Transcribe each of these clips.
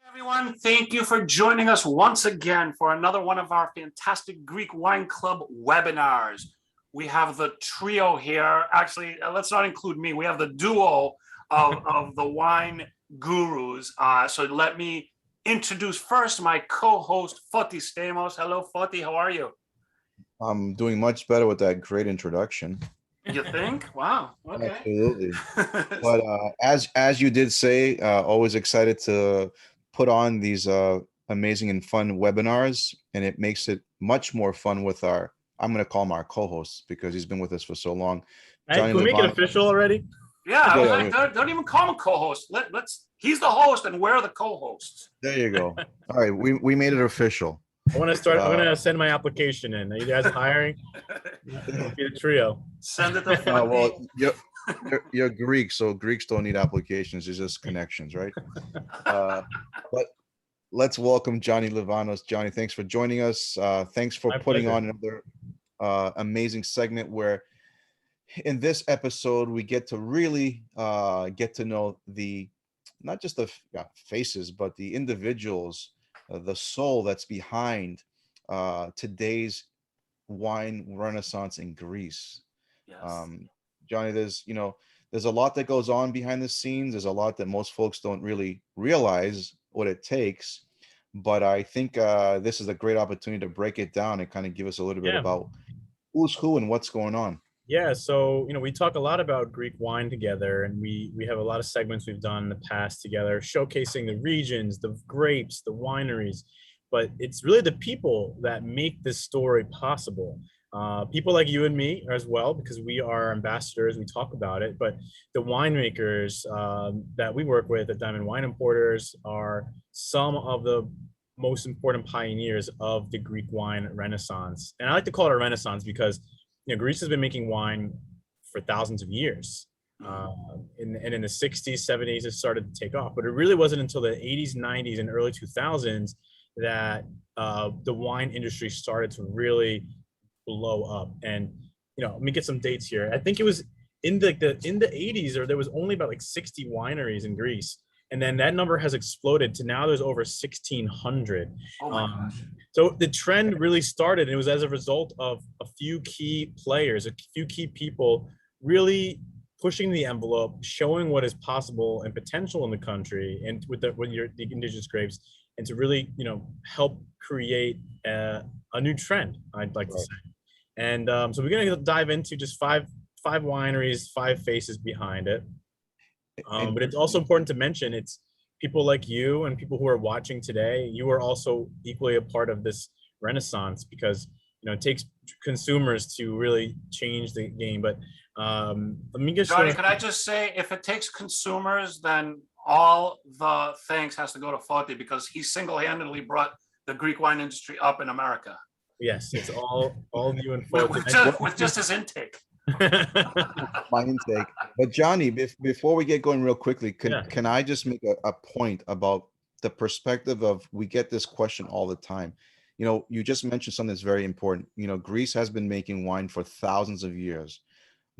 Everyone, thank you for joining us once again for another one of our fantastic Greek Wine Club webinars. We have the trio here. Actually, let's not include me. We have the duo of the wine gurus. So let me introduce first my co-host, Foti Stamos. Hello, Foti. How are you? I'm doing much better with that great introduction. You think? Wow. Okay. Absolutely. But as you did say, always excited to put on these amazing and fun webinars, and it makes it much more fun with our, I'm going to call him our co-host because he's been with us for so long. Hey, can we make it official already? Yeah, I was like, don't even call him a co-host. Let's. He's the host, and we're the co-hosts. There you go. All right, we made it official. I want to start. I'm going to send my application in. Are you guys hiring? Be a trio. Send it to well, you're Greek, so Greeks don't need applications. It's just connections, right? But let's welcome Johnny Livanos. Johnny, thanks for joining us. Thanks for putting on another amazing segment where in this episode, we get to really get to know not just the faces, but the individuals, the soul that's behind today's wine renaissance in Greece. Yes. Johnny, there's a lot that goes on behind the scenes. There's a lot that most folks don't really realize what it takes. But I think this is a great opportunity to break it down and kind of give us a little bit about who's who and what's going on. Yeah, so we talk a lot about Greek wine together, and we have a lot of segments we've done in the past together, showcasing the regions, the grapes, the wineries, but it's really the people that make this story possible. People like you and me as well, because we are ambassadors, we talk about it, but the winemakers that we work with at Diamond Wine Importers are some of the most important pioneers of the Greek wine renaissance. And I like to call it a renaissance because Greece has been making wine for thousands of years. And in the 60s, 70s, it started to take off. But it really wasn't until the 80s, 90s, and early 2000s that the wine industry started to really blow up. And let me get some dates here. I think it was in the 80s, or there was only about like 60 wineries in Greece. And then that number has exploded to now there's over 1,600. Oh my gosh. So the trend really started, and it was as a result of a few key players, a few key people really pushing the envelope, showing what is possible and potential in the country, and with the indigenous grapes, and to really help create a new trend, I'd like to say. And so we're going to dive into just five wineries, five faces behind it. But it's also important to mention it's people like you and people who are watching today. You are also equally a part of this renaissance because it takes consumers to really change the game. But let me just Johnny, could I just say, if it takes consumers, then all the thanks has to go to Foti because he single-handedly brought the Greek wine industry up in America. Yes, it's all you and Foti. with just his intake. My intake. But Johnny, before we get going real quickly, can I just make a point about the perspective of, we get this question all the time. You just mentioned something that's very important. Greece has been making wine for thousands of years,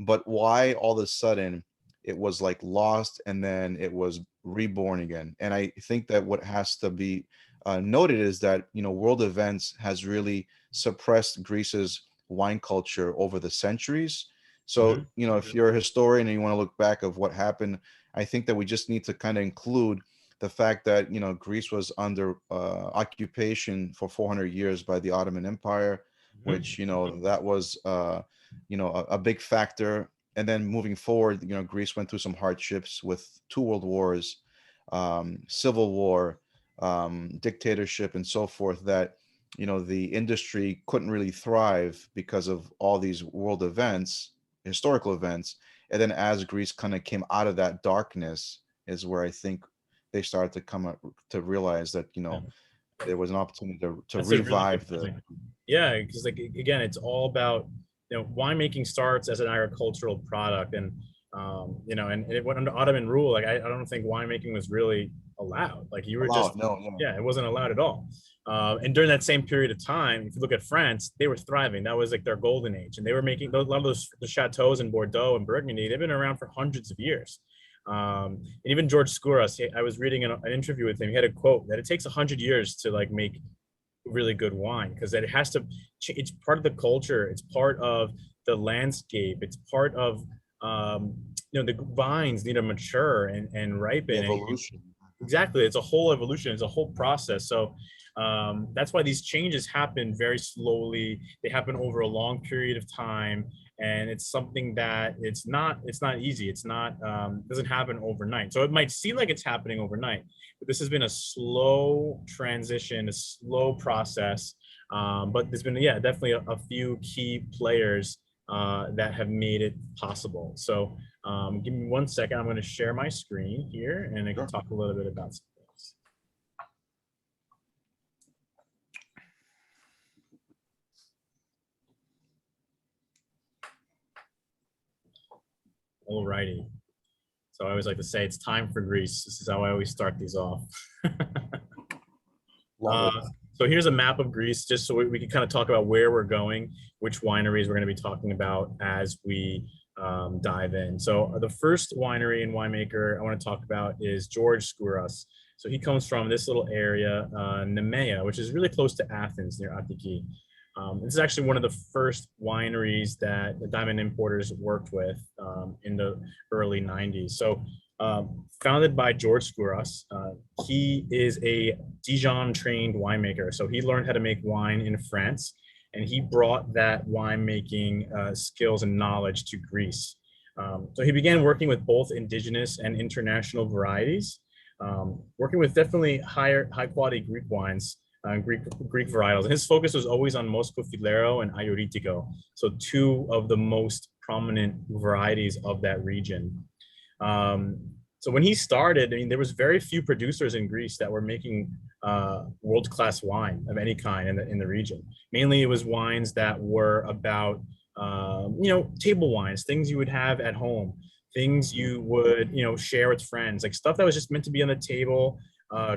but why all of a sudden it was like lost and then it was reborn again? And I think that what has to be noted is that world events has really suppressed Greece's wine culture over the centuries. So if you're a historian and you want to look back of what happened, I think that we just need to kind of include the fact that Greece was under occupation for 400 years by the Ottoman Empire, which that was a big factor. And then moving forward, Greece went through some hardships with 2 world wars, civil war, dictatorship, and so forth, that the industry couldn't really thrive because of all these world events, historical events. And then as Greece kind of came out of that darkness is where I think they started to come up to realize that there was an opportunity to revive because again, it's all about winemaking starts as an agricultural product, and and it went under Ottoman rule. Like I don't think winemaking was really allowed. Like you were it wasn't allowed at all. And during that same period of time, if you look at France, they were thriving. That was like their golden age, and they were making a lot of the chateaus in Bordeaux and Burgundy. They've been around for hundreds of years. And even George Skouras, I was reading an interview with him. He had a quote that it takes 100 years to like make really good wine, because it has to, it's part of the culture, it's part of the landscape, it's part of the vines need to mature and ripen. Evolution. Exactly, it's a whole evolution, it's a whole process. So that's why these changes happen very slowly. They happen over a long period of time, and it's something that it's not easy. It's not doesn't happen overnight. So it might seem like it's happening overnight, but this has been a slow transition, a slow process. But there's been, yeah, definitely a few key players that have made it possible. So give me 1 second. I'm going to share my screen here, and I can talk a little bit about some things. Alrighty. So I always like to say it's time for Greece. This is how I always start these off. So here's a map of Greece, just so we can kind of talk about where we're going, which wineries we're going to be talking about as we dive in. So the first winery and winemaker I want to talk about is George Skouras. So he comes from this little area, Nemea, which is really close to Athens, near Attiki. This is actually one of the first wineries that the diamond importers worked with in the early 90s. So founded by George Skouras, he is a Dijon-trained winemaker. So he learned how to make wine in France, and he brought that winemaking skills and knowledge to Greece. So he began working with both indigenous and international varieties, working with definitely high quality Greek wines, Greek varietals. And his focus was always on Moscow Filero and Ayoritico, so two of the most prominent varieties of that region. So when he started, I mean, there was very few producers in Greece that were making world-class wine of any kind in the region. Mainly it was wines that were about, table wines, things you would have at home, things you would, share with friends, like stuff that was just meant to be on the table,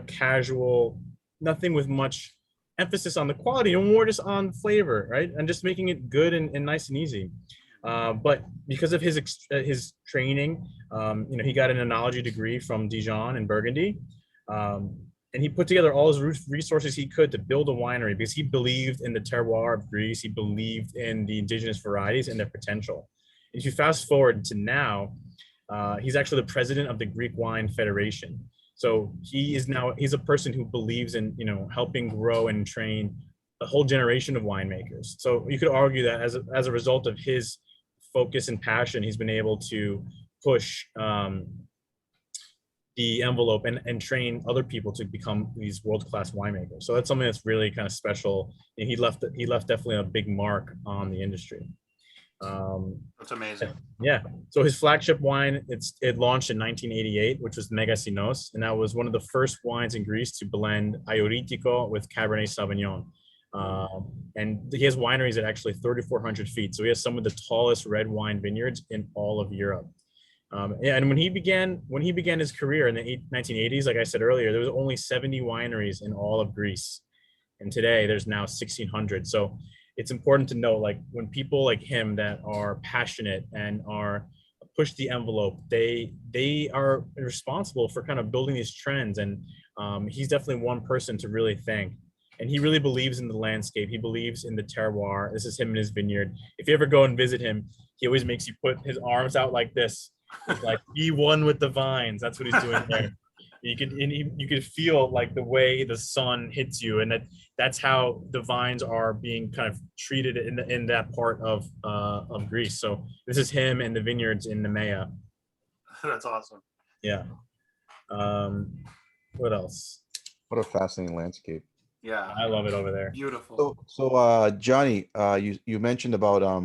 casual, nothing with much emphasis on the quality, and more just on flavor, right? And just making it good and nice and easy. But because of his training, he got an enology degree from Dijon and Burgundy. And he put together all his resources he could to build a winery, because he believed in the terroir of Greece. He believed in the indigenous varieties and their potential. And if you fast forward to now, he's actually the president of the Greek Wine Federation. So he's a person who believes in, helping grow and train a whole generation of winemakers. So you could argue that as a result of his focus and passion, he's been able to push the envelope and train other people to become these world-class winemakers. So that's something that's really kind of special. And he left definitely a big mark on the industry. That's amazing. Yeah. So his flagship wine, it launched in 1988, which was Megasinos, and that was one of the first wines in Greece to blend Ayoritico with Cabernet Sauvignon. And he has wineries at actually 3,400 feet. So he has some of the tallest red wine vineyards in all of Europe. And when he began his career in the 1980s, like I said earlier, there was only 70 wineries in all of Greece. And today there's now 1,600. So it's important to know, like, when people like him that are passionate and are push the envelope, they are responsible for kind of building these trends. And he's definitely one person to really thank. And he really believes in the landscape. He believes in the terroir. This is him in his vineyard. If you ever go and visit him, he always makes you put his arms out like this. It's like, be one with the vines. That's what he's doing there. You could feel like the way the sun hits you, and that's how the vines are being kind of treated in that part of Greece. So this is him and the vineyards in Nemea. That's awesome. Yeah. What else? What a fascinating landscape. Yeah, I love it over there. Beautiful. So Johnny, you mentioned about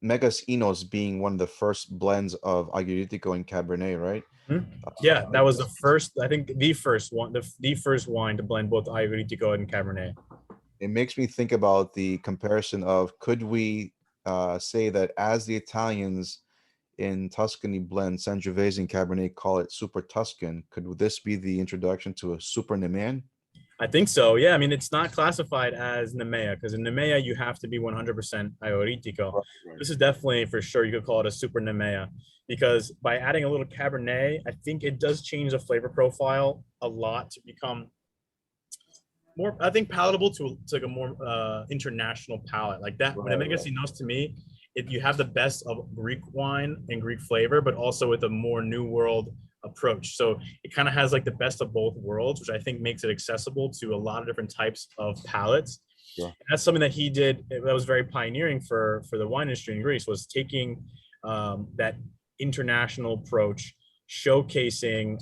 Megas Enos being one of the first blends of Aguritico and Cabernet, right? Mm-hmm. Yeah, that was the first, I think the first one, the first wine to blend both Aguritico and Cabernet. It makes me think about the comparison of, could we say that as the Italians in Tuscany blend Sangiovese and Cabernet, call it Super Tuscan, could this be the introduction to a Super Nemean? I think so. Yeah. I mean, it's not classified as Nemea because in Nemea, you have to be 100% Ioritico. Right. This is definitely for sure. You could call it a super Nemea because by adding a little Cabernet, I think it does change the flavor profile a lot to become more, I think, palatable to like a more international palate like that. When it makes it knows to me, if you have the best of Greek wine and Greek flavor, but also with a more New World approach. So it kind of has like the best of both worlds, which I think makes it accessible to a lot of different types of palates. Sure. That's something that he did that was very pioneering for the wine industry in Greece, was taking that international approach, showcasing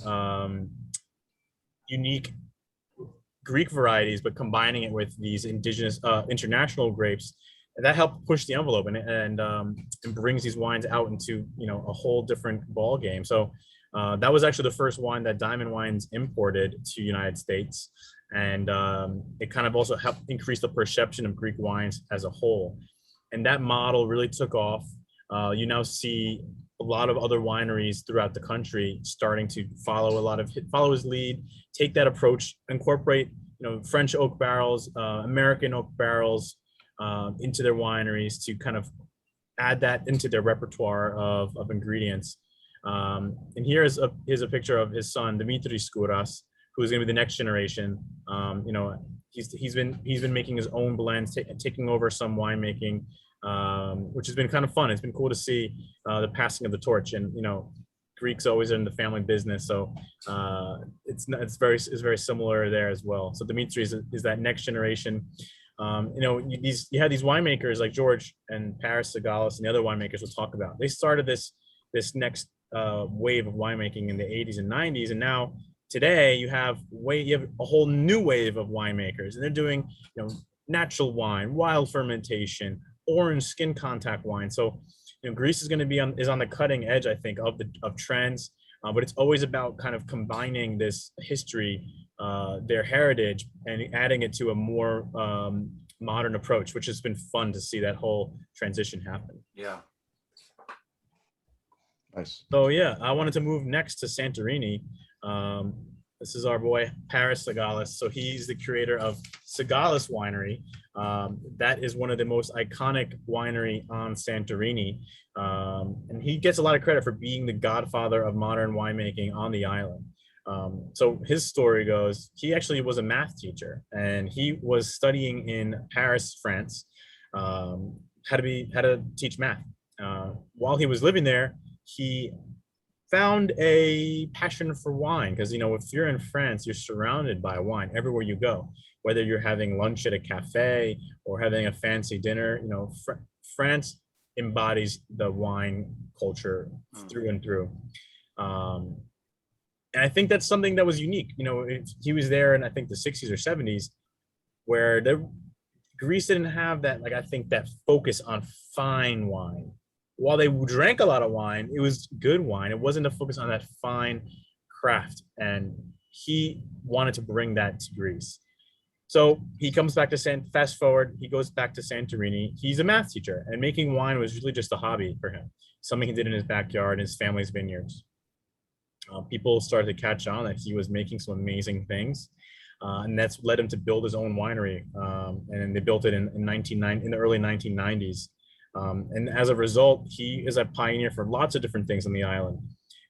unique Greek varieties, but combining it with these indigenous international grapes. And that helped push the envelope and brings these wines out into, you know, a whole different ball game. So that was actually the first wine that Diamond Wines imported to United States. And it kind of also helped increase the perception of Greek wines as a whole. And that model really took off. You now see a lot of other wineries throughout the country starting to follow his lead, take that approach, incorporate, you know, French oak barrels, American oak barrels into their wineries to kind of add that into their repertoire of ingredients. And here's a picture of his son, Dimitri Skouras, who's going to be the next generation. You know, he's been making his own blends, taking over some winemaking, which has been kind of fun. It's been cool to see the passing of the torch. And you know, Greeks always are in the family business, so it's very similar there as well. So Dimitri is that next generation. You know, you had these winemakers like George and Paris Sygalis and the other winemakers we'll talk about. They started this next wave of winemaking in the 80s and 90s, and now today you have a whole new wave of winemakers, and they're doing, you know, natural wine, wild fermentation, orange skin contact wine. So, you know, Greece is going to be on the cutting edge, I think, of trends, but it's always about kind of combining this history, their heritage, and adding it to a more modern approach, which has been fun to see that whole transition happen. Yeah. Nice. So yeah, I wanted to move next to Santorini. This is our boy Paris Sygalis. So he's the creator of Sygalis Winery. That is one of the most iconic winery on Santorini, and he gets a lot of credit for being the godfather of modern winemaking on the island. So his story goes, he actually was a math teacher, and he was studying in Paris, France, how to teach math. While he was living there, he found a passion for wine because, you know, if you're in France, you're surrounded by wine everywhere you go, whether you're having lunch at a cafe or having a fancy dinner. You know, France embodies the wine culture through and through. And I think that's something that was unique. You know, he was there in, I think, the 60s or 70s, where Greece didn't have that, like, I think, that focus on fine wine. While they drank a lot of wine, it was good wine. It wasn't a focus on that fine craft. And he wanted to bring that to Greece. So he comes back to fast forward, he goes back to Santorini. He's a math teacher, and making wine was really just a hobby for him, something he did in his backyard, in his family's vineyards. People started to catch on that he was making some amazing things. And that's led him to build his own winery. And they built it in the early 1990s. And as a result, he is a pioneer for lots of different things on the island,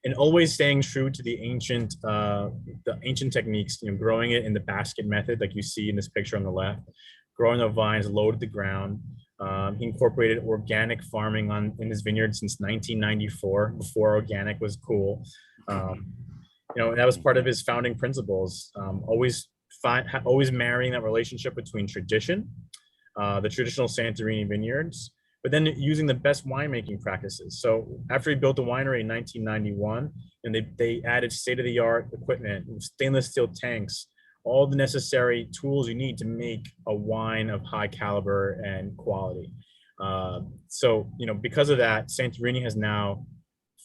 and always staying true to the ancient techniques. You know, growing it in the basket method, like you see in this picture on the left, growing the vines low to the ground. He incorporated organic farming in his vineyard since 1994, before organic was cool. You know, that was part of his founding principles. Always marrying that relationship between tradition, the traditional Santorini vineyards, but then using the best winemaking practices. So after he built the winery in 1991, and they added state-of-the-art equipment, stainless steel tanks, all the necessary tools you need to make a wine of high caliber and quality. So, you know, because of that, Santorini has now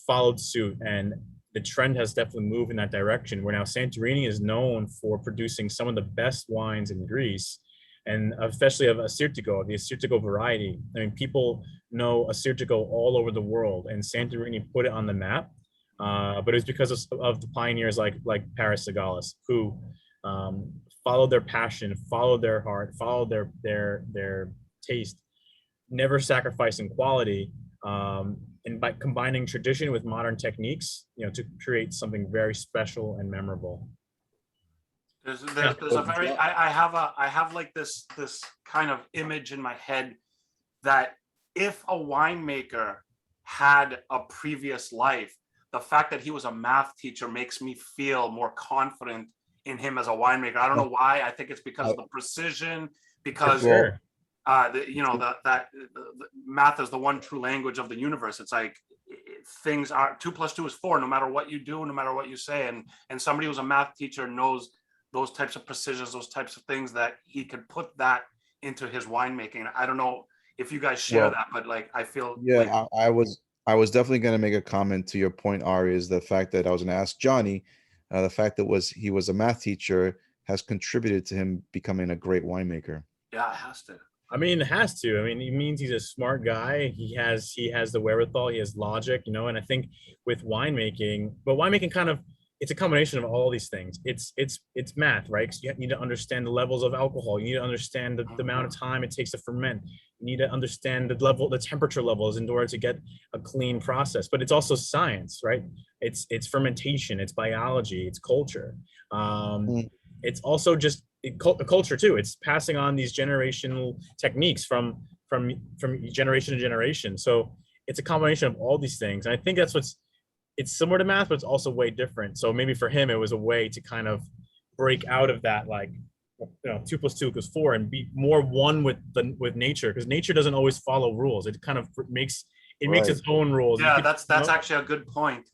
followed suit, and the trend has definitely moved in that direction, where now Santorini is known for producing some of the best wines in Greece, and especially of Assyrtiko, the Assyrtiko variety. I mean, people know Assyrtiko all over the world, and Santorini put it on the map. But it was because of the pioneers like Paris Sygalis, who follow their passion, follow their heart, follow their taste, never sacrificing quality, and by combining tradition with modern techniques, to create something very special and memorable. There's a very, I have like this kind of image in my head that if a winemaker had a previous life, the fact that he was a math teacher makes me feel more confident in him as a winemaker. I don't know why. I think it's because of the precision, because Sure. the math is the one true language of the universe. It's like things are 2 + 2 is 4, no matter what you do, no matter what you say. And somebody who's a math teacher knows those types of precisions, those types of things, that he could put that into his winemaking. I don't know if you guys share that, but like I feel I was definitely going to make a comment to your point, Ari, is the fact that I was going to ask Johnny, the fact that he was a math teacher has contributed to him becoming a great winemaker. Yeah, it has to. I mean, it has to. I mean, it means he's a smart guy. He has the wherewithal. He has logic, and I think with winemaking, but winemaking kind of, it's a combination of all these things. It's math, right? Because you need to understand the levels of alcohol. You need to understand the amount of time it takes to ferment. You need to understand the temperature levels in order to get a clean process. But it's also science, right? It's fermentation, it's biology, it's culture. It's also just culture too. It's passing on these generational techniques from generation to generation. So it's a combination of all these things. And I think it's similar to math, but it's also way different. So maybe for him, it was a way to kind of break out of that, like, 2 + 2 = 4, and be more one with nature, because nature doesn't always follow rules. It kind of makes its own rules. Yeah, that's actually a good point.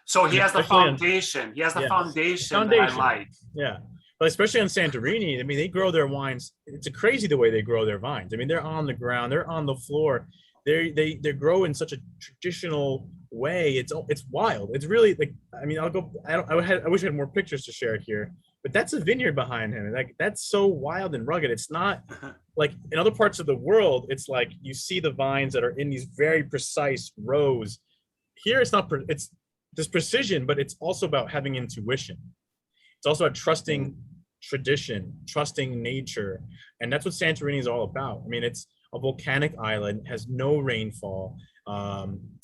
So he has the foundation. He has the foundation that I like. Yeah. But especially on Santorini, I mean, they grow their wines. It's crazy the way they grow their vines. I mean, they're on the ground, they're on the floor. They grow in such a traditional way. It's wild. It's really like, I mean, I wish I had more pictures to share it here, but that's a vineyard behind him. Like, that's so wild and rugged. It's not like in other parts of the world. It's like you see the vines that are in these very precise rows. Here, it's not. It's this precision, but it's also about having intuition. It's also about trusting tradition, trusting nature, and that's what Santorini is all about. I mean, it's a volcanic island, has no rainfall.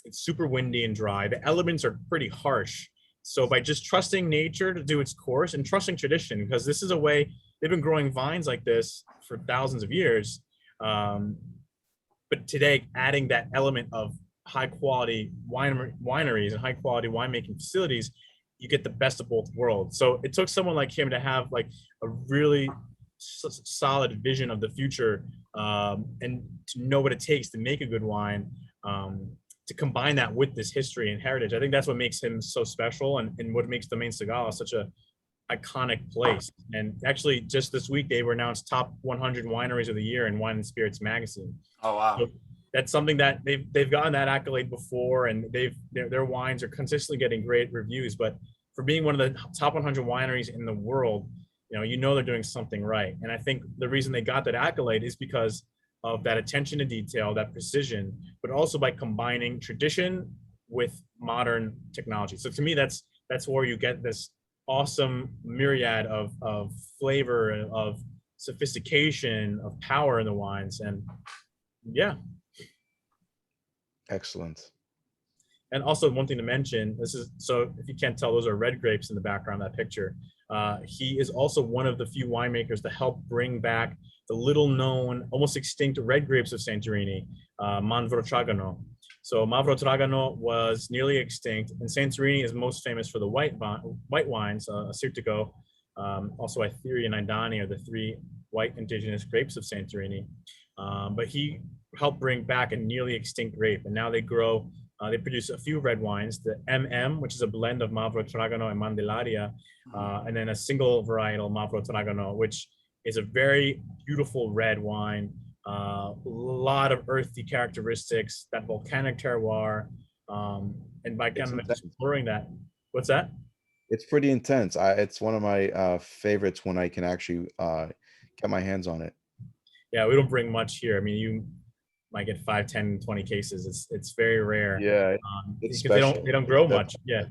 It's super windy and dry. The elements are pretty harsh. So by just trusting nature to do its course and trusting tradition, because this is a way they've been growing vines like this for thousands of years. But today, adding that element of high quality wineries and high quality winemaking facilities, you get the best of both worlds. So it took someone like him to have like a really solid vision of the future, and to know what it takes to make a good wine, to combine that with this history and heritage. I think that's what makes him so special, and what makes Domaine Sygalis such a iconic place. And actually, just this week, they were announced top 100 wineries of the year in Wine and Spirits magazine. Oh, wow. So that's something that they've gotten that accolade before, and their wines are consistently getting great reviews. But for being one of the top 100 wineries in the world, they're doing something right. And I think the reason they got that accolade is because of that attention to detail, that precision, but also by combining tradition with modern technology. So to me, that's where you get this awesome myriad of flavor, of sophistication, of power in the wines. And yeah. Excellent. And also, one thing to mention, so if you can't tell, those are red grapes in the background of that picture. He is also one of the few winemakers to help bring back the little known, almost extinct red grapes of Santorini, Manvro-Tragano. So Manvro-Tragano was nearly extinct, and Santorini is most famous for the white wines, Assyrtiko, also Aetheri and Idani are the 3 white indigenous grapes of Santorini. But he helped bring back a nearly extinct grape, and now they produce a few red wines, the MM, which is a blend of Manvro-Tragano and Mandellaria, and then a single varietal Manvro-Tragano, which is a very beautiful red wine, a lot of earthy characteristics, that volcanic terroir, and by kind of exploring that. What's that? It's pretty intense. It's one of my favorites when I can actually get my hands on it. Yeah, we don't bring much here. I mean, you might get 5, 10, 20 cases. It's very rare. Yeah, because they don't grow much. Yeah,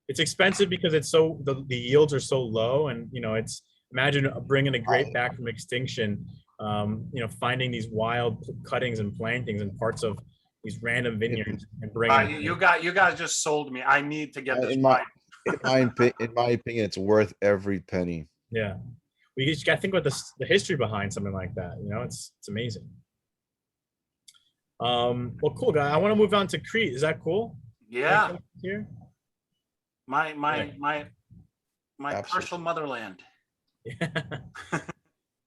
it's expensive because it's the yields are so low, and it's Imagine bringing a grape back from extinction, finding these wild cuttings and plantings in parts of these random vineyards and bringing. You guys just sold me. I need to get this wine. In my opinion, it's worth every penny. Yeah, we just got to think about the history behind something like that. It's amazing. Well, cool, guy. I want to move on to Crete. Is that cool? Yeah. Here. My partial motherland. Yeah.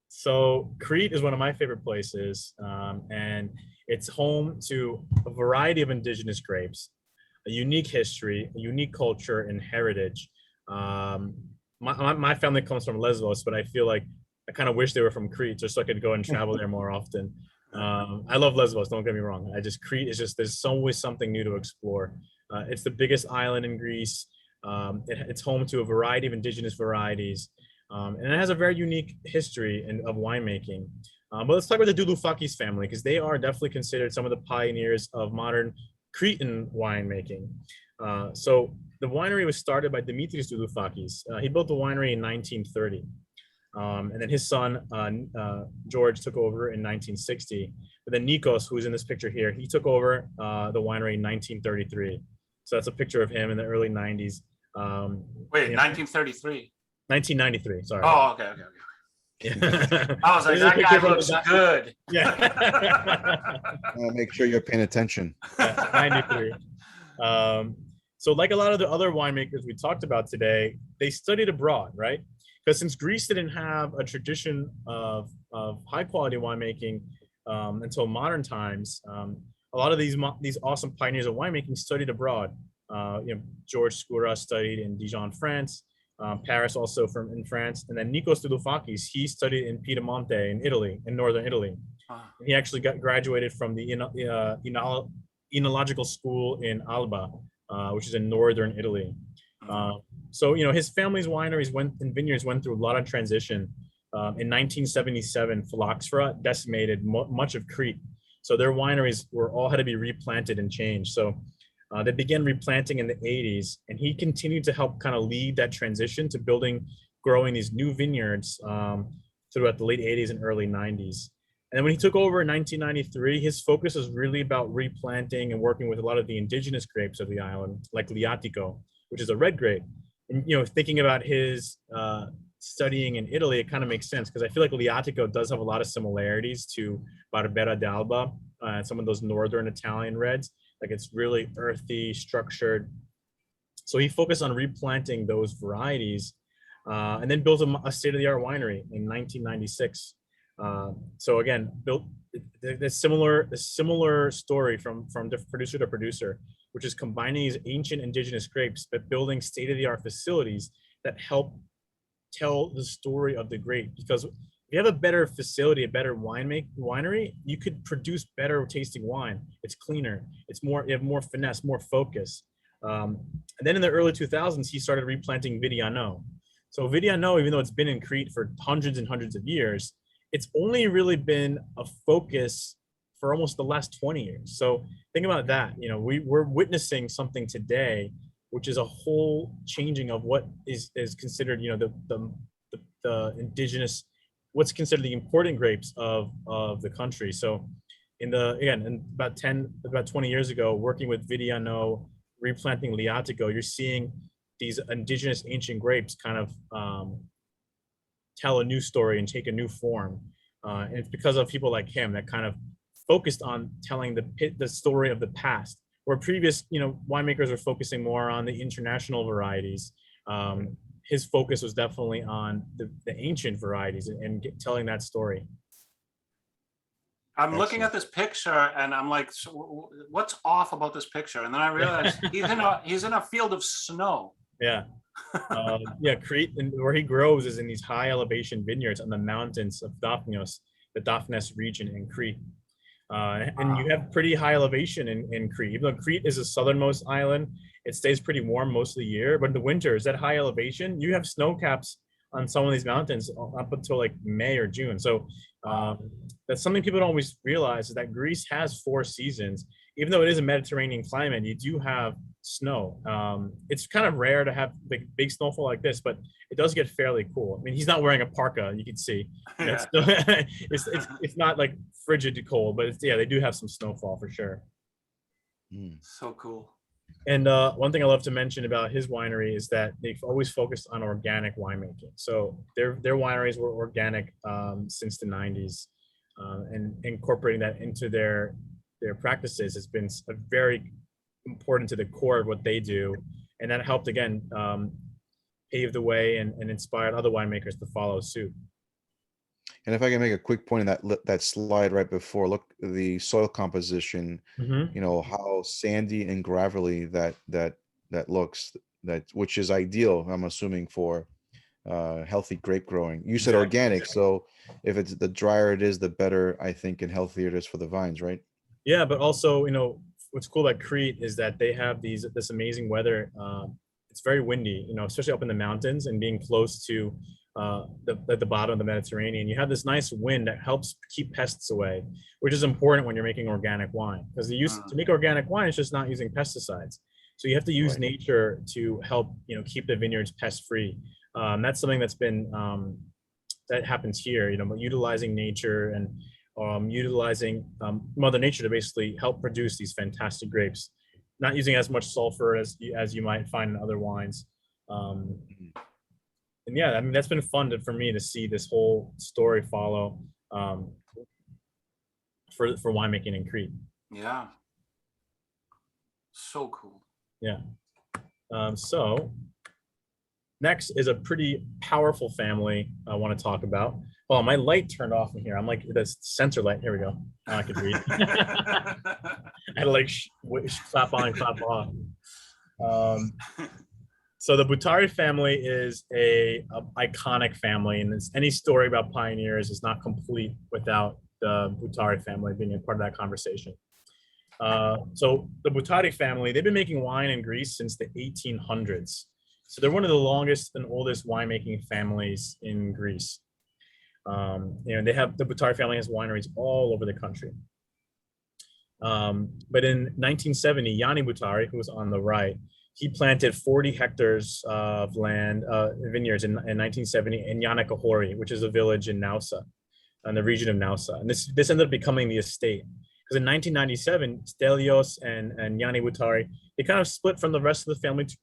So Crete is one of my favorite places, and it's home to a variety of indigenous grapes, a unique history, a unique culture and heritage. My family comes from Lesbos, but I feel like I kind of wish they were from Crete just so I could go and travel there more often. I love Lesbos, don't get me wrong. Crete is just, there's always something new to explore. It's the biggest island in Greece. It's home to a variety of indigenous varieties. And it has a very unique history of winemaking. But let's talk about the Zulufakis family, because they are definitely considered some of the pioneers of modern Cretan winemaking. So the winery was started by Dimitris Zulufakis. He built the winery in 1930. And then his son, George, took over in 1960. But then Nikos, who's in this picture here, he took over the winery in 1933. So that's a picture of him in the early 90s. Wait, 1933? 1993, sorry. Oh, okay. Yeah. I was like, that guy looks good. Yeah. Make sure you're paying attention. Yeah, 93. So like a lot of the other winemakers we talked about today, they studied abroad, right? Because since Greece didn't have a tradition of high quality winemaking until modern times, a lot of these awesome pioneers of winemaking studied abroad. George Skouras studied in Dijon, France. Paris also in France, and then Nikos Zulufakis, he studied in Piemonte in Italy, in northern Italy. He actually graduated from the Enological School in Alba, which is in northern Italy. So his family's wineries and vineyards went through a lot of transition. In 1977, phylloxera decimated much of Crete, so their wineries all had to be replanted and changed. So they began replanting in the 80s, and he continued to help kind of lead that transition to growing these new vineyards throughout the late 80s and early 90s. And then when he took over in 1993, his focus was really about replanting and working with a lot of the indigenous grapes of the island, like Liatico, which is a red grape. And thinking about his studying in Italy, it kind of makes sense, because I feel like Liatico does have a lot of similarities to Barbera d'Alba and some of those northern Italian reds. Like, it's really earthy, structured. So he focused on replanting those varieties, and then built a state-of-the-art winery in 1996. So again, built the similar story from producer to producer, which is combining these ancient indigenous grapes, but building state-of-the-art facilities that help tell the story of the grape. Because if you have a better facility, a better winery, you could produce better tasting wine. It's cleaner. You have more finesse, more focus. And then in the early 2000s, he started replanting Vidiano. So Vidiano, even though it's been in Crete for hundreds and hundreds of years, it's only really been a focus for almost the last 20 years. So think about that. We're witnessing something today, which is a whole changing of what is considered, the indigenous, what's considered the important grapes of the country. So about 20 years ago, working with Vidiano, replanting Liatico, you're seeing these indigenous ancient grapes kind of tell a new story and take a new form. And it's because of people like him that kind of focused on telling the story of the past, where previous winemakers were focusing more on the international varieties. His focus was definitely on the ancient varieties and telling that story. I'm looking at this picture and I'm like, so what's off about this picture? And then I realized he's in a field of snow. Yeah. Crete, and where he grows is in these high elevation vineyards on the mountains of Dafnes, the Dafnes region in Crete. And you have pretty high elevation in Crete. Even though Crete is the southernmost island, it stays pretty warm most of the year. But in the winters, at high elevation, you have snow caps on some of these mountains up until like May or June. So that's something people don't always realize, is that Greece has 4 seasons. Even though it is a Mediterranean climate, you do have snow. It's kind of rare to have like big snowfall like this, but it does get fairly cool. I mean, he's not wearing a parka, you can see. Yeah. It's not like frigid cold, but yeah, they do have some snowfall for sure. So cool. And one thing I love to mention about his winery is that they've always focused on organic winemaking. So their wineries were organic since the 90s, and incorporating that into their practices has been a very important to the core of what they do. And that helped, again, pave the way and inspired other winemakers to follow suit. And if I can make a quick point in that slide right before, look, the soil composition, you know, how sandy and gravelly that looks, which is ideal, I'm assuming, for healthy grape growing. You said organic, so if it's the drier it is, the better, I think, and healthier it is for the vines, right? Yeah, but also, you know, what's cool about Crete is that they have this amazing weather. It's very windy, you know, especially up in the mountains, and being close to the bottom of the Mediterranean, you have this nice wind that helps keep pests away, which is important when you're making organic wine, because to make organic wine, it's just not using pesticides. So you have to use nature to help, you know, keep the vineyards pest free. That's something that's been that happens here, you know, utilizing nature and utilizing Mother Nature to basically help produce these fantastic grapes, not using as much sulfur as you might find in other wines. And yeah, I mean, that's been fun for me to see this whole story follow for winemaking in Crete. Yeah. So cool. Yeah. So next is a pretty powerful family I want to talk about. Oh, my light turned off in here. I'm like, the sensor light. Here we go. Now I can read. I had to like clap on and clap off. So the Boutari family is a iconic family, and any story about pioneers is not complete without the Boutari family being a part of that conversation. So the Boutari family, they've been making wine in Greece since the 1800s. So they're one of the longest and oldest winemaking families in Greece. You know, the Boutari family has wineries all over the country. But in 1970, Yanni Boutari, who was on the right, he planted 40 hectares of land, vineyards in 1970 in Yanakahori, which is a village in Nausa, in the region of Nausa. And this ended up becoming the estate. Because in 1997, Stelios and Yanni Boutari, they kind of split from the rest of the family to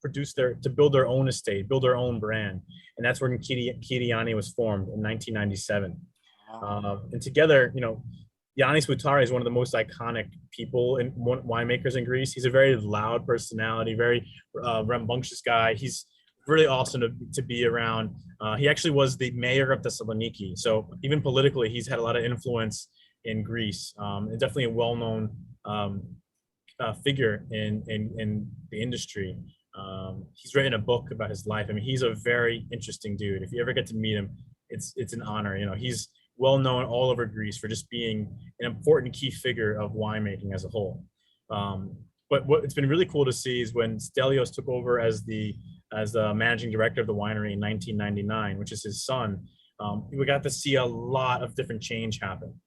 build their own estate, build their own brand. And that's when Kyriani was formed in 1997. And together, you know, Yannis Boutari is one of the most iconic people in winemakers in Greece. He's a very loud personality, very rambunctious guy. He's really awesome to be around. He actually was the mayor of Thessaloniki. So even politically, he's had a lot of influence in Greece. And definitely a well-known figure in the industry. He's written a book about his life. I mean, he's a very interesting dude. If you ever get to meet him, it's an honor. You know, he's well known all over Greece for just being an important key figure of winemaking as a whole. But what it's been really cool to see is when Stelios took over as the managing director of the winery in 1999, which is his son, we got to see a lot of different change happen.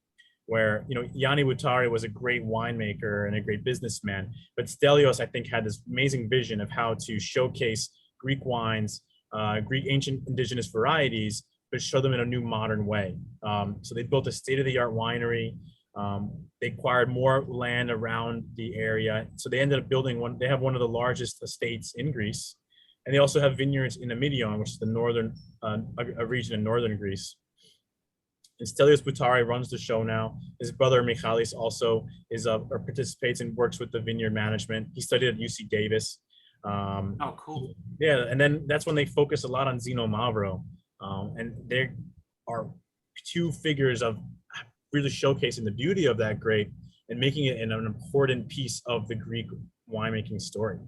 Where, you know, Yanni Boutari was a great winemaker and a great businessman, but Stelios, I think, had this amazing vision of how to showcase Greek wines, Greek ancient indigenous varieties, but show them in a new modern way. So they built a state-of-the-art winery. They acquired more land around the area. So they ended up building they have one of the largest estates in Greece. And they also have vineyards in Amyntaio, which is the northern, a region in northern Greece. And Stelios Boutari runs the show now. His brother Michalis also participates and works with the vineyard management. He studied at UC Davis. Oh, cool. Yeah, and then that's when they focus a lot on Zino Mavro. And there are two figures of really showcasing the beauty of that grape and making it an important piece of the Greek winemaking story.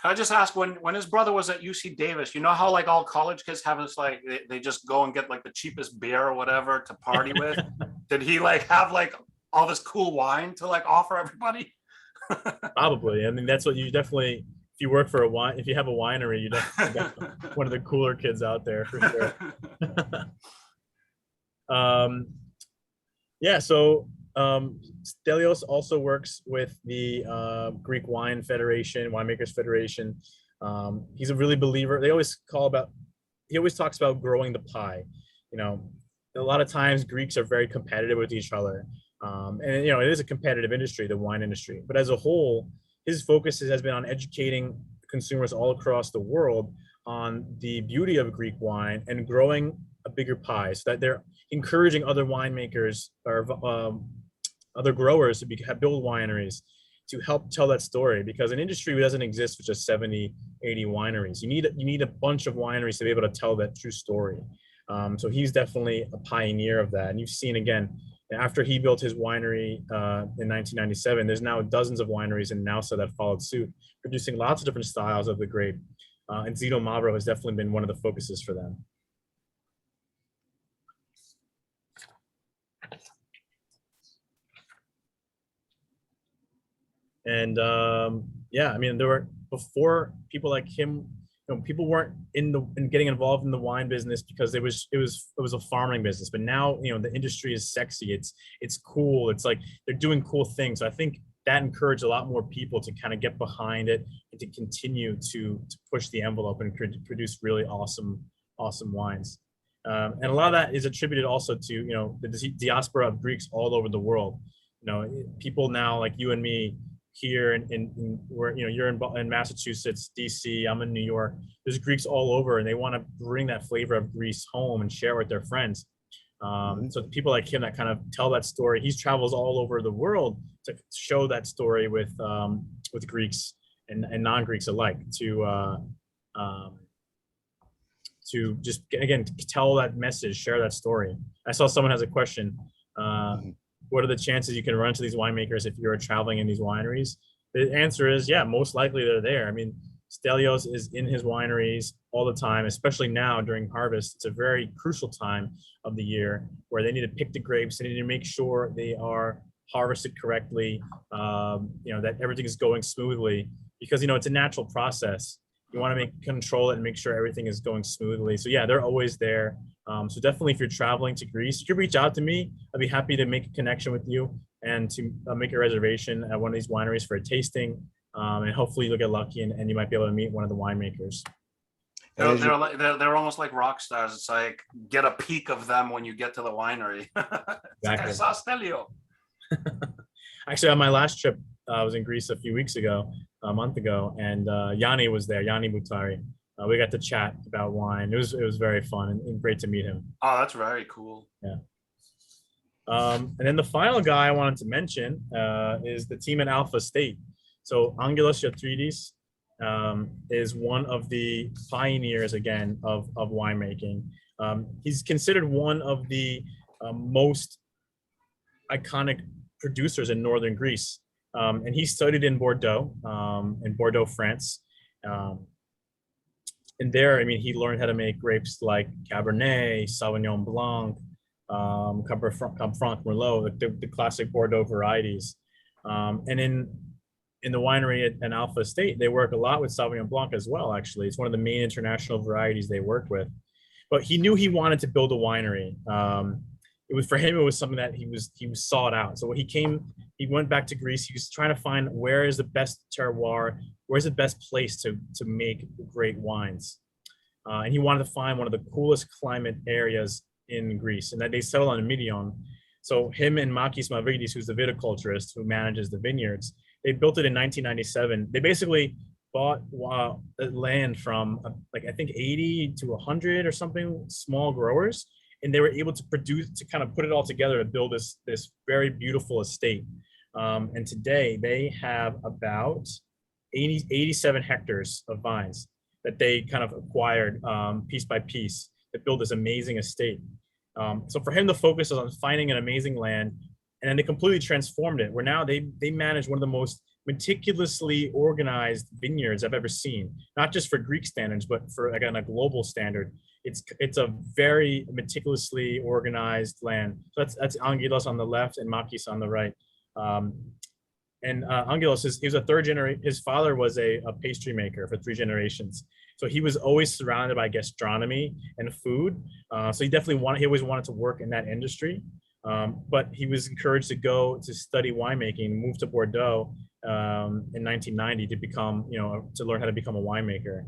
Can I just ask, when his brother was at UC Davis, you know how like all college kids have this, like they just go and get like the cheapest beer or whatever to party with? Did he like have like all this cool wine to like offer everybody? Probably. I mean, that's what you definitely, if you work for if you have a winery, you definitely one of the cooler kids out there for sure. Yeah, so Stelios also works with the Greek Wine Federation, Winemakers Federation. He's a really believer. He always talks about growing the pie. You know, a lot of times Greeks are very competitive with each other. And, you know, it is a competitive industry, the wine industry. But as a whole, his focus has been on educating consumers all across the world on the beauty of Greek wine and growing a bigger pie, so that they're encouraging other winemakers or other growers to build wineries to help tell that story, because an industry doesn't exist with just 70, 80 wineries. You need a bunch of wineries to be able to tell that true story. So he's definitely a pioneer of that. And you've seen, again, after he built his winery in 1997, there's now dozens of wineries in Nausa that followed suit, producing lots of different styles of the grape. And Zito Mavro has definitely been one of the focuses for them. And yeah, I mean, there were, before people like him, you know, people weren't in getting involved in the wine business because it was a farming business. But now, you know, the industry is sexy. It's cool. It's like they're doing cool things. So I think that encouraged a lot more people to kind of get behind it and to continue to push the envelope and produce really awesome wines. And a lot of that is attributed also to, you know, the diaspora of Greeks all over the world. You know, people now like you and me here where, you know, you're in Massachusetts, DC, I'm in New York. There's Greeks all over, and they want to bring that flavor of Greece home and share with their friends. So people like him that kind of tell that story. He travels all over the world to show that story with Greeks and non-Greeks alike, to just, again, tell that message, share that story. I saw someone has a question. What are the chances you can run into these winemakers if you're traveling in these wineries? The answer is, yeah, most likely they're there. I mean, Stelios is in his wineries all the time, especially now during harvest. It's a very crucial time of the year where they need to pick the grapes. They need to make sure they are harvested correctly, you know, that everything is going smoothly, because, you know, it's a natural process. You want to control it and make sure everything is going smoothly. So yeah, they're always there. So definitely, if you're traveling to Greece, you can reach out to me. I'd be happy to make a connection with you and to make a reservation at one of these wineries for a tasting. And hopefully you'll get lucky and you might be able to meet one of the winemakers. They're almost like rock stars. It's like, get a peek of them when you get to the winery. Exactly. I saw Stelio. Actually, on my last trip, I was in Greece a month ago, and Yanni was there, Yanni Boutari. We got to chat about wine. It was very fun and great to meet him. Oh, that's very cool. Yeah. And then the final guy I wanted to mention is the team at Alpha State. So Angelos Yatridis is one of the pioneers, again, of winemaking. He's considered one of the most iconic producers in northern Greece. And he studied in Bordeaux, France. And there, I mean, he learned how to make grapes like Cabernet, Sauvignon Blanc, Cab Franc Merlot, the classic Bordeaux varieties. And in the winery at Alpha Estate, they work a lot with Sauvignon Blanc as well, actually. It's one of the main international varieties they work with. But he knew he wanted to build a winery. For him, it was something that he was sought out. So when he went back to Greece. He was trying to find where is the best terroir, where's the best place to make great wines. And he wanted to find one of the coolest climate areas in Greece, and that they settled on Midian. So him and Makis Mavridis, who's the viticulturist who manages the vineyards, they built it in 1997. They basically bought land from like, I think 80 to 100 or something small growers, and they were able to kind of put it all together to build this very beautiful estate. And today they have about 87 hectares of vines that they kind of acquired piece by piece that build this amazing estate. So for him, the focus is on finding an amazing land, and then they completely transformed it, where now they manage one of the most meticulously organized vineyards I've ever seen, not just for Greek standards, but for, again, a global standard. It's a very meticulously organized land. So that's Angelos on the left and Makis on the right. And Angelos he was a third generation. His father was a pastry maker for 3 generations. So he was always surrounded by gastronomy and food. So he always wanted to work in that industry. But he was encouraged to go to study winemaking, move to Bordeaux in 1990 to become, to learn how to become a winemaker.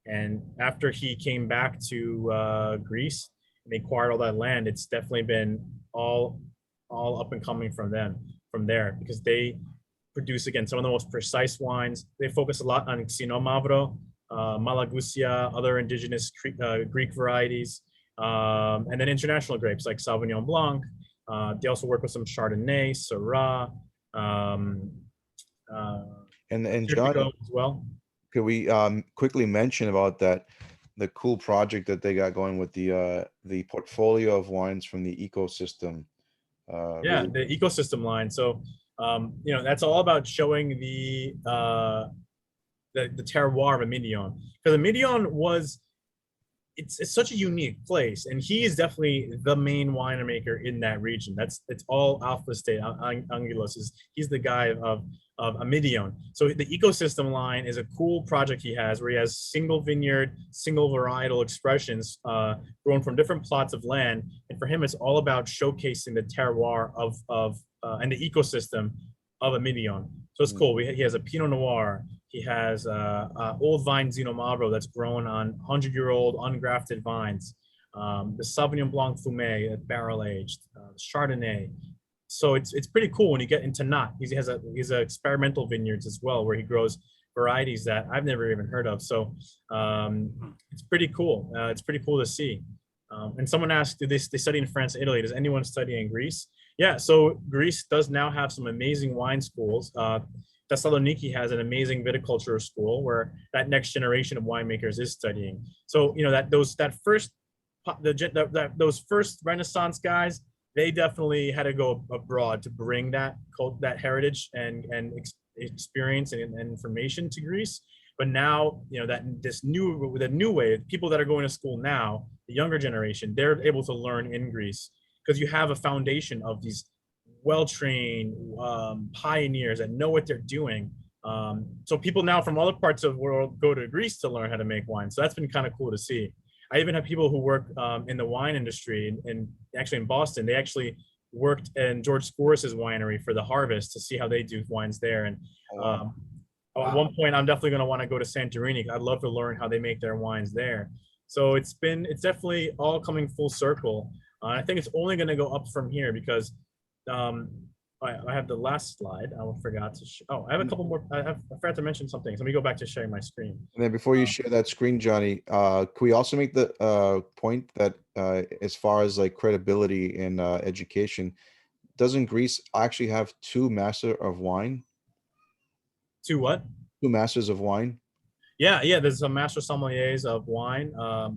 And after he came back to Greece and they acquired all that land, it's definitely been all up and coming from there, because they produce, again, some of the most precise wines. They focus a lot on Xinomavro, Malagusia, other indigenous Greek varieties, and then international grapes like Sauvignon Blanc. They also work with some Chardonnay, Syrah, and John, as well. could we quickly mention about the cool project that they got going with the portfolio of wines from the ecosystem? The ecosystem line. So that's all about showing the terroir of Emilion, because Emilion was, it's such a unique place, and he is definitely the main winemaker in that region. It's all Alpha State. Angelos he's the guy of Emilion. So the ecosystem line is a cool project he has, where he has single vineyard, single varietal expressions grown from different plots of land. And for him, it's all about showcasing the terroir of and the ecosystem of Emilion. So it's cool. He has a Pinot Noir. He has old vine Xinomavro that's grown on 100-year-old ungrafted vines. The Sauvignon Blanc Fumé, barrel aged, Chardonnay. So it's pretty cool when you get into Nat. He has experimental vineyards as well, where he grows varieties that I've never even heard of. So it's pretty cool. It's pretty cool to see. And someone asked, do they study in France and Italy? Does anyone study in Greece? Yeah, so Greece does now have some amazing wine schools. Thessaloniki has an amazing viticulture school where that next generation of winemakers is studying. So those first Renaissance guys, they definitely had to go abroad to bring that heritage and experience and information to Greece. But now, the new way, people that are going to school now, the younger generation, they're able to learn in Greece, because you have a foundation of these well-trained pioneers that know what they're doing. So people now from other parts of the world go to Greece to learn how to make wine. So that's been kind of cool to see. I even have people who work in the wine industry, and actually in Boston, they actually worked in George Skouras' winery for the harvest to see how they do wines there. And at one point, I'm definitely going to want to go to Santorini. I'd love to learn how they make their wines there. So it's definitely all coming full circle. I think it's only going to go up from here, because I have the last slide. I forgot to I have a couple more. I forgot to mention something. So let me go back to sharing my screen. And then before you share that screen, Johnny, can we also make the point that as far as like credibility in education, doesn't Greece actually have two Master of Wine? Two what? Two Masters of Wine. Yeah. There's some Master Sommeliers of wine. I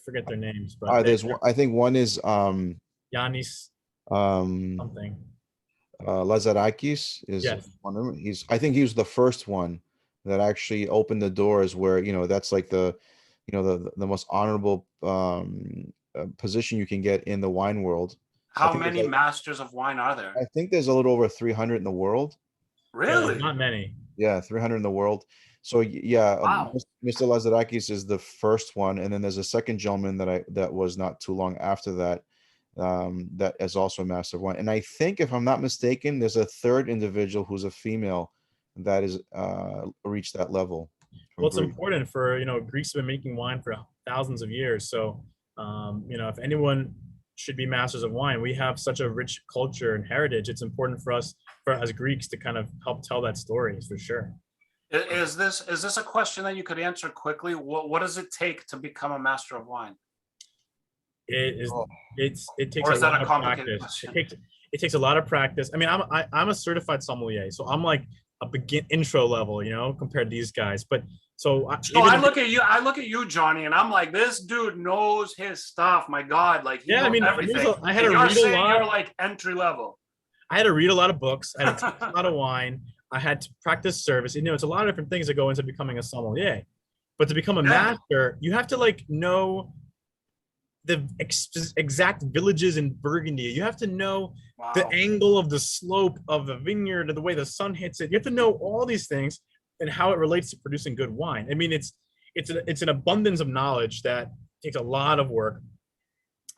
forget their names, but there's one. I think one is Yanis something. Lazarakis is one of them. I think he was the first one that actually opened the doors, where that's like the most honorable position you can get in the wine world. How many masters of wine are there? I think there's a little over 300 in the world. Really? Not many. Yeah, 300 in the world. So yeah, wow. Mr. Lazarakis is the first one, and then there's a second gentleman that was not too long after that, that is also a Master of Wine. And I think, if I'm not mistaken, there's a third individual who's a female that is reached that level. Well, it's important for Greeks have been making wine for thousands of years. So if anyone should be Masters of Wine, we have such a rich culture and heritage. It's important for us, as Greeks, to kind of help tell that story, for sure. Is this a question that you could answer quickly? What does it take to become a Master of Wine? It takes a lot of practice. It takes a lot of practice. I mean, I'm a certified sommelier, so I'm like a intro level, compared to these guys. But I look at you, Johnny, and I'm like, this dude knows his stuff. My God, like he knows everything. I had to read a lot. You're like entry level. I had to read a lot of books. I had to taste a lot of wine. I had to practice service. It's a lot of different things that go into becoming a sommelier. But to become a master, you have to know the exact villages in Burgundy. You have to know the angle of the slope of the vineyard and the way the sun hits it. You have to know all these things and how it relates to producing good wine. I mean, it's an abundance of knowledge that takes a lot of work.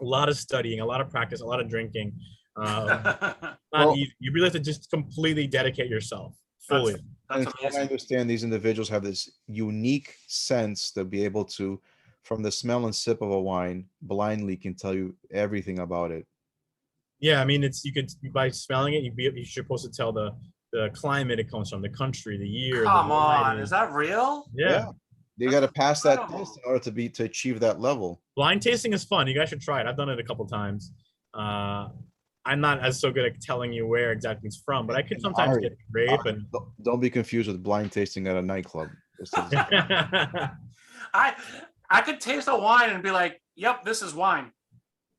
a lot of studying, a lot of practice, a lot of drinking. Not Well, easy. You really have to just completely dedicate yourself fully. That's and from what I amazing. understand, these individuals have this unique sense to be able to, from the smell and sip of a wine, blindly can tell you everything about it. Yeah, I mean, you could, by smelling it, you're supposed to tell the climate it comes from, the country, the year, the Come on, variety. is that real? Yeah. They got to pass that incredible. test in order to achieve that level. Blind tasting is fun. You guys should try it. I've done it a couple times. I'm not as so good at telling you where exactly it's from, but I could And sometimes Ari, get grape and. Don't be confused with blind tasting at a nightclub. I could taste a wine and be like, "Yep, this is wine,"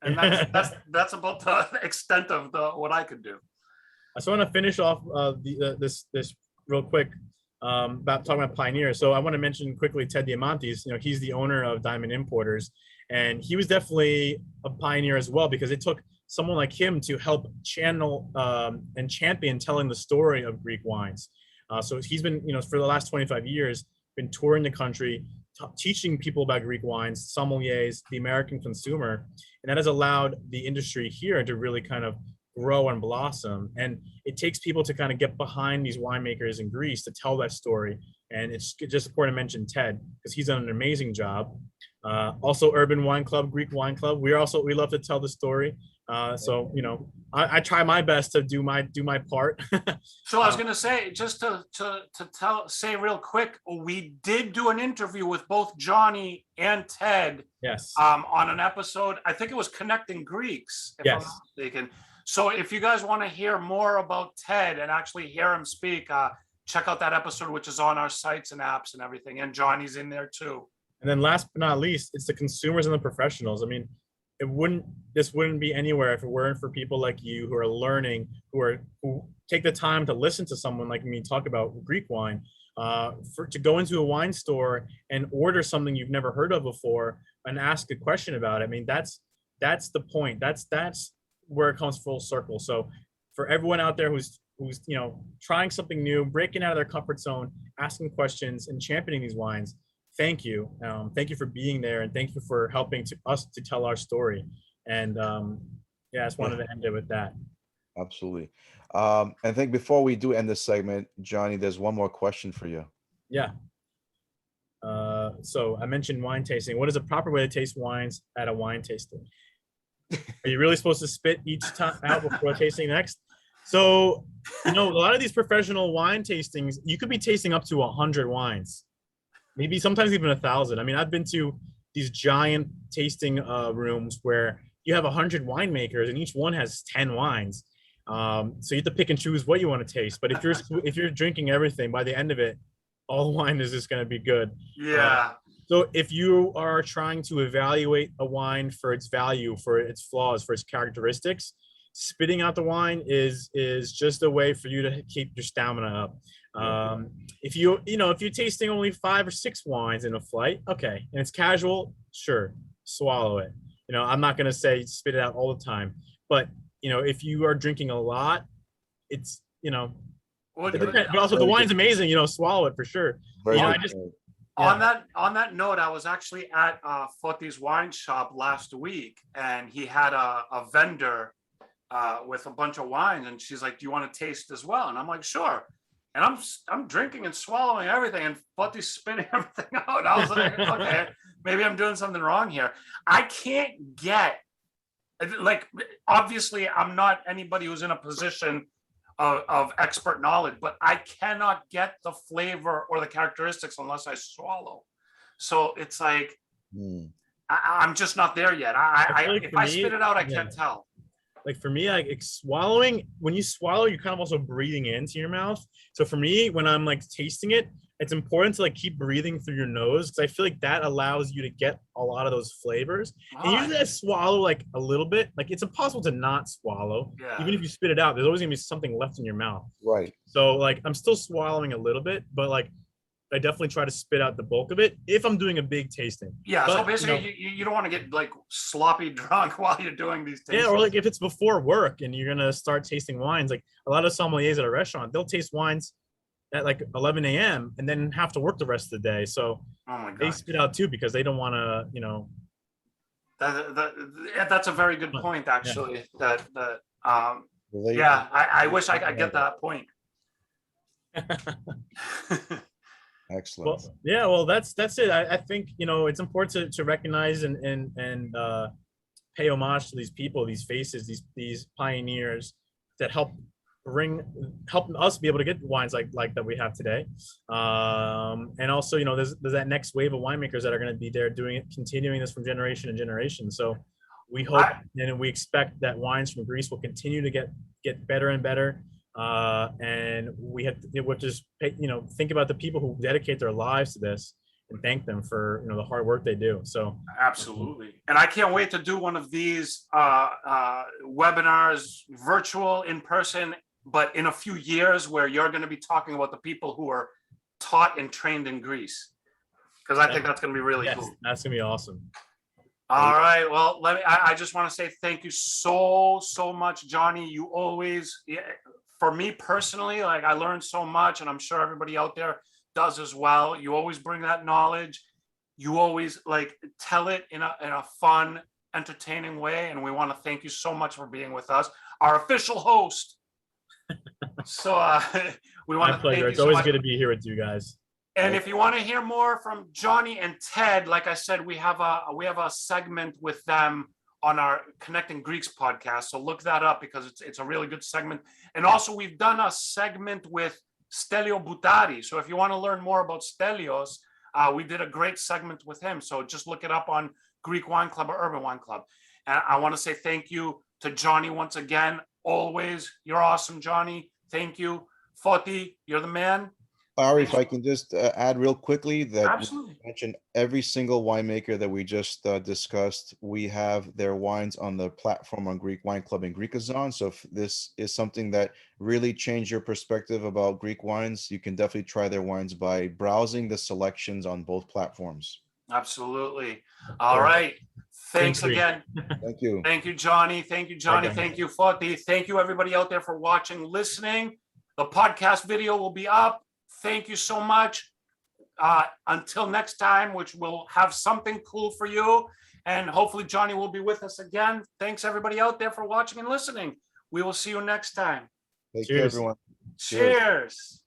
and that's about the extent of what I could do. I just want to finish off this real quick about talking about pioneers. So I want to mention quickly Ted Diamantis. You know, he's the owner of Diamond Importers, and he was definitely a pioneer as well, because it took someone like him to help channel and champion telling the story of Greek wines. So he's been, you know, for the last 25 years, been touring the country, teaching people about Greek wines, sommeliers, the American consumer, and that has allowed the industry here to really kind of grow and blossom. And it takes people to kind of get behind these winemakers in Greece to tell that story. And it's just important to mention Ted, because he's done an amazing job. Also, Urban Wine Club, Greek Wine Club. We love to tell the story. So, you know, I try my best to do my part. So I was going to say, just to say real quick, we did do an interview with both Johnny and Ted. Yes. On an episode, I think it was Connecting Greeks, if I'm not mistaken. So if you guys want to hear more about Ted and actually hear him speak, check out that episode, which is on our sites and apps and everything. And Johnny's in there too. And then last but not least, it's the consumers and the professionals. I mean, this wouldn't be anywhere if it weren't for people like you who are learning, who take the time to listen to someone like me talk about Greek wine, to go into a wine store and order something you've never heard of before and ask a question about it. I mean, that's the point. That's where it comes full circle. So for everyone out there who's you know, trying something new, breaking out of their comfort zone, asking questions and championing these wines, thank you. Thank you for being there, and thank you for helping us to tell our story. And yeah, I just wanted to end it with that. Absolutely. I think before we do end this segment, Johnny, there's one more question for you. Yeah. So I mentioned wine tasting. What is a proper way to taste wines at a wine tasting? Are you really supposed to spit each time out before tasting next? So, you know, a lot of these professional wine tastings, you could be tasting up to 100 wines, maybe sometimes even 1,000. I mean, I've been to these giant tasting rooms where you have 100 winemakers and each one has 10 wines. So you have to pick and choose what you want to taste. But if you're drinking everything, by the end of it, all the wine is just going to be good. Yeah. So if you are trying to evaluate a wine for its value, for its flaws, for its characteristics, spitting out the wine is just a way for you to keep your stamina up. If you're tasting only 5 or 6 wines in a flight, okay, and it's casual, sure, swallow it. You know, I'm not going to say spit it out all the time, but you know, if you are drinking a lot, it's, you know, but also the wine's amazing, you know, swallow it for sure. Very You know, good. On that note, I was actually at Foti's wine shop last week, and he had a vendor with a bunch of wines, and she's like, "Do you want to taste as well?" And I'm like, "Sure." And I'm drinking and swallowing everything, and Foti's spitting everything out. I was like, "Okay, maybe I'm doing something wrong here." I can't get, like, obviously, I'm not anybody who's in a position of expert knowledge, but I cannot get the flavor or the characteristics unless I swallow. So it's like, I'm just not there yet. If I spit it out, I can't tell. Like for me, like swallowing, when you swallow, you're kind of also breathing into your mouth. So for me, when I'm like tasting it, it's important to like keep breathing through your nose, because I feel like that allows you to get a lot of those flavors. And usually I swallow like a little bit. Like it's impossible to not swallow. Yeah. Even if you spit it out, there's always gonna be something left in your mouth. Right. So like I'm still swallowing a little bit, but like I definitely try to spit out the bulk of it if I'm doing a big tasting. Yeah, but, so basically you don't want to get like sloppy drunk while you're doing these tastings. Yeah, or like if it's before work and you're gonna start tasting wines, like a lot of sommeliers at a restaurant, they'll taste wines at like 11 a.m. and then have to work the rest of the day. So they spit out too, because they don't want to, you know, That's a very good point, actually. Relate- Yeah, I wish I could get that point. Excellent. Well, yeah, well, that's it. I think, you know, it's important to recognize and pay homage to these people, these faces, these pioneers that help us be able to get wines like that we have today. And also, you know, there's that next wave of winemakers that are going to be there doing it, continuing this from generation to generation. So we hope and we expect that wines from Greece will continue to get better and better. And we'll just, you know, think about the people who dedicate their lives to this and thank them for, you know, the hard work they do. So absolutely. And I can't wait to do one of these webinars, virtual, in person, but in a few years, where you're going to be talking about the people who are taught and trained in Greece, because I think that's going to be really cool. That's going to be awesome. All right. Well, I just want to say thank you so much, Johnny. You always, for me personally, like, I learned so much, and I'm sure everybody out there does as well. You always bring that knowledge. You always like tell it in a fun, entertaining way, and we want to thank you so much for being with us, our official host. So we want to thank you. It's always good to be here with you guys. And if you want to hear more from Johnny and Ted, like I said, we have a segment with them on our Connecting Greeks podcast. So look that up, because it's a really good segment. And also, we've done a segment with Stelios Boutari. So if you want to learn more about Stelios, we did a great segment with him. So just look it up on Greek Wine Club or Urban Wine Club. And I want to say thank you to Johnny once again. Always, you're awesome, Johnny. Thank you. Foti, you're the man. Ari, if I can just add real quickly that Absolutely. mention every single winemaker that we just discussed, we have their wines on the platform on Greek Wine Club and Greekazon. So if this is something that really changed your perspective about Greek wines, you can definitely try their wines by browsing the selections on both platforms. Absolutely. All right. Thanks again. Thank you. Thank you, Johnny. Thank you, Johnny. Thank you, Foti. Thank you, everybody out there, for watching, listening. The podcast video will be up. Thank you so much. Until next time, which will have something cool for you. And hopefully Johnny will be with us again. Thanks, everybody out there, for watching and listening. We will see you next time. Take care, everyone. Cheers.